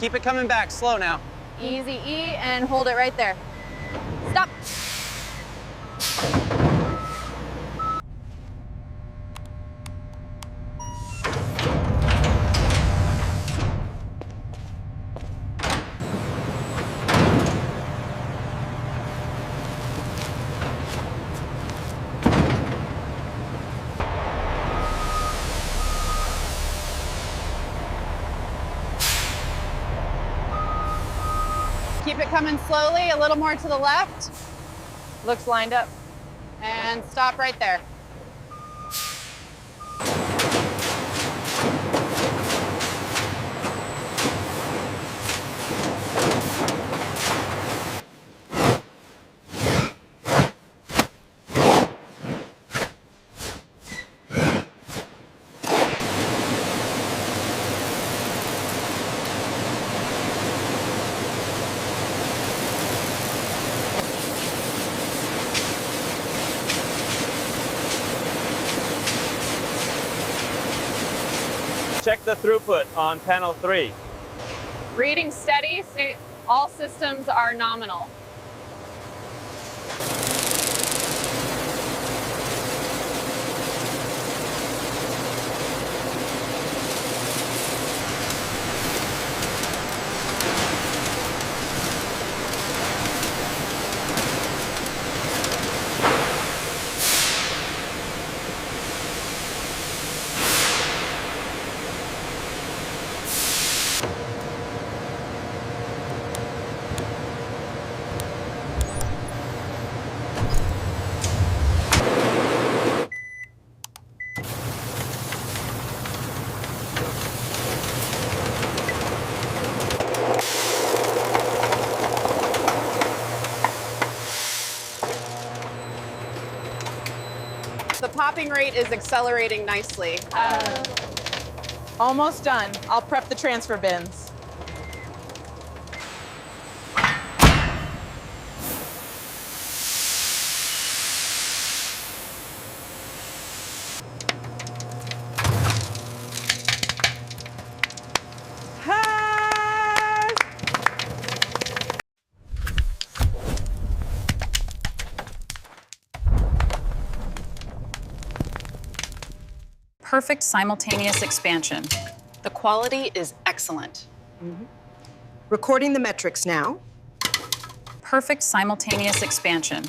Keep it coming back, slow now. Easy E and hold it right there. Stop. Keep it coming slowly, a little more to the left. Looks lined up. And stop right there. Check the throughput on panel 3. Reading steady, all systems are nominal. The popping rate is accelerating nicely. Almost done. I'll prep the transfer bins. Perfect simultaneous expansion. The quality is excellent. Recording the metrics now. Perfect simultaneous expansion.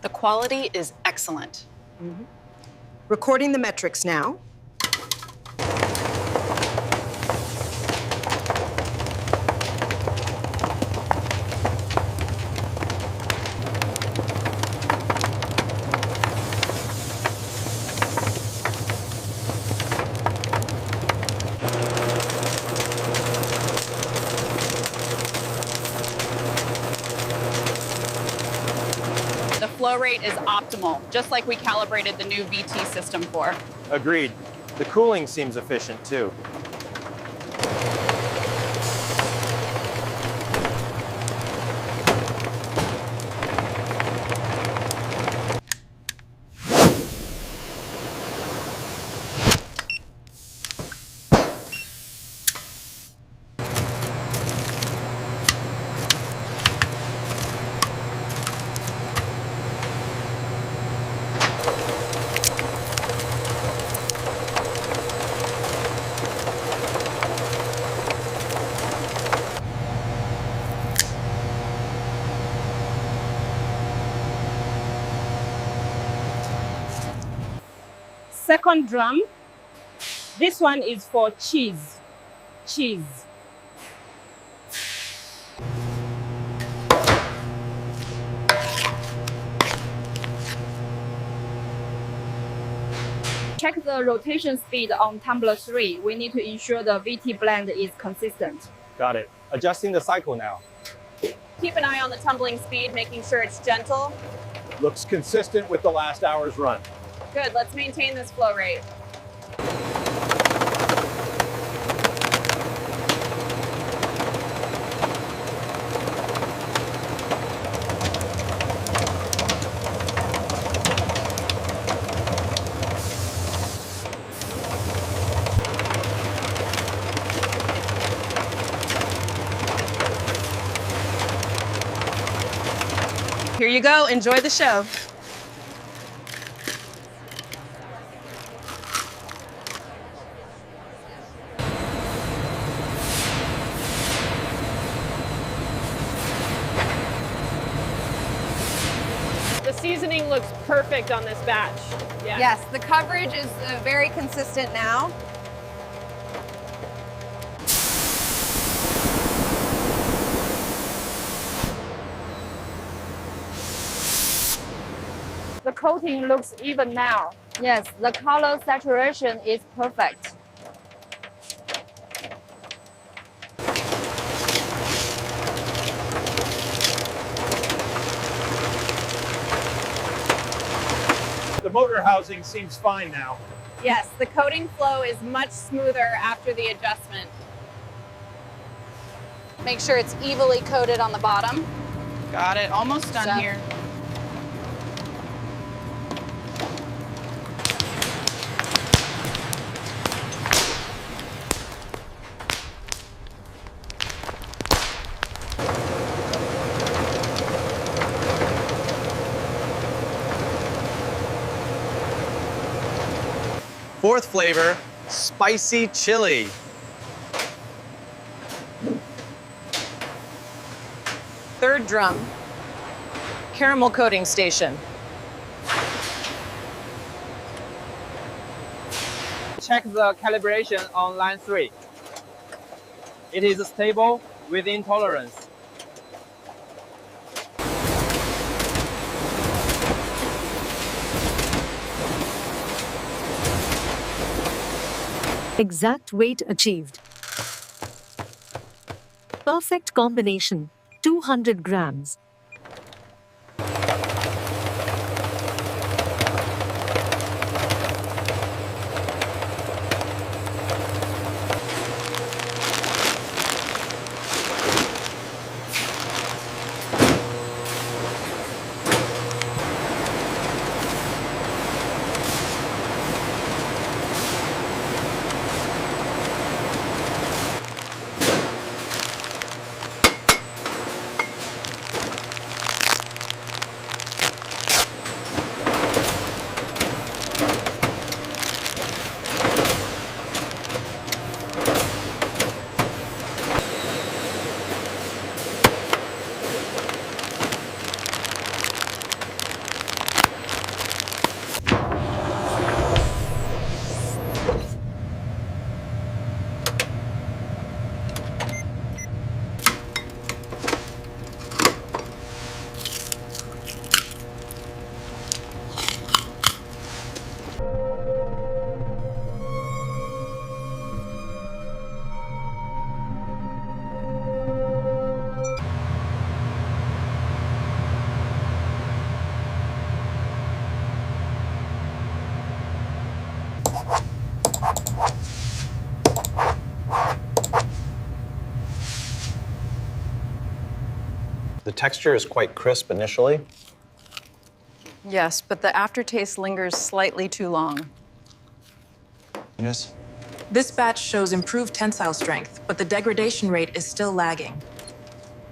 The quality is excellent. Recording the metrics now. The flow rate is optimal, just like we calibrated the new VT system for. Agreed. The cooling seems efficient too. Second drum, this one is for cheese. Cheese. Check the rotation speed on tumbler 3. We need to ensure the VT blend is consistent. Got it. Adjusting the cycle now. Keep an eye on the tumbling speed, making sure it's gentle. Looks consistent with the last hour's run. Good, let's maintain this flow rate. you go. Enjoy the show. The seasoning looks perfect on this batch. Yeah. Yes, the coverage is very consistent now. The coating looks even now. Yes, the color saturation is perfect. The motor housing seems fine now. Yes, the coating flow is much smoother after the adjustment. Make sure it's evenly coated on the bottom. Got it. Almost done here. Fourth flavor, spicy chili. Third drum, caramel coating station. Check the calibration on line 3. It is stable within tolerance. Exact weight achieved. Perfect combination, 200 grams. The texture is quite crisp initially. Yes, but the aftertaste lingers slightly too long. Yes. This batch shows improved tensile strength, but the degradation rate is still lagging.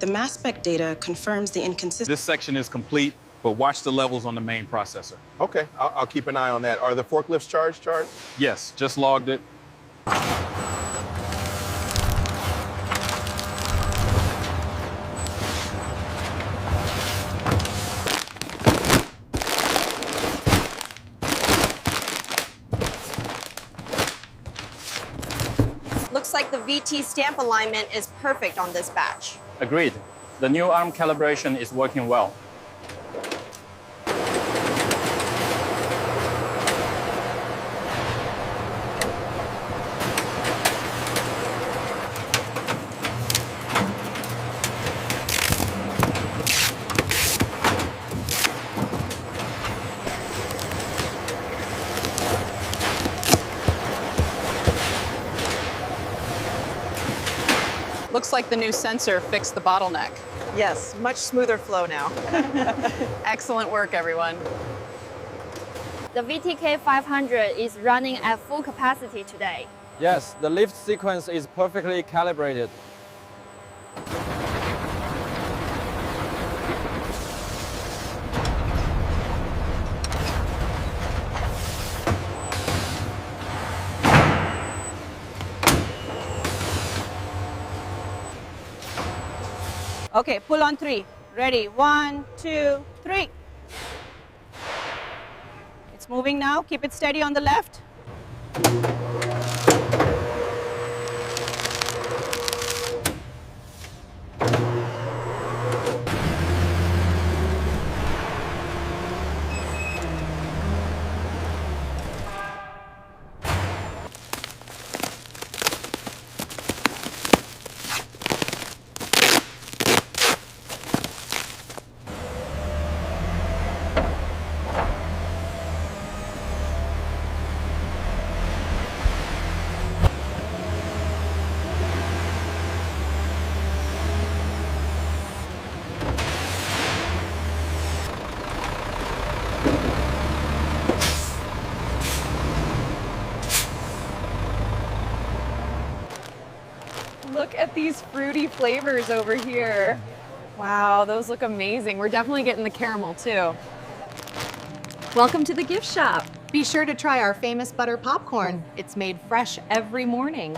The mass spec data confirms the inconsistency. This section is complete, but watch the levels on the main processor. Okay, I'll keep an eye on that. Are the forklifts charged? Yes, just logged it. Looks like the VT stamp alignment is perfect on this batch. Agreed. The new arm calibration is working well. Looks like the new sensor fixed the bottleneck. Yes, much smoother flow now. Excellent work, everyone. The VTK 500 is running at full capacity today. Yes, the lift sequence is perfectly calibrated. Okay, pull on 3. Ready, 1, 2, 3. It's moving now. Keep it steady on the left. Look at these fruity flavors over here. Wow, those look amazing. We're definitely getting the caramel too. Welcome to the gift shop. Be sure to try our famous butter popcorn. It's made fresh every morning.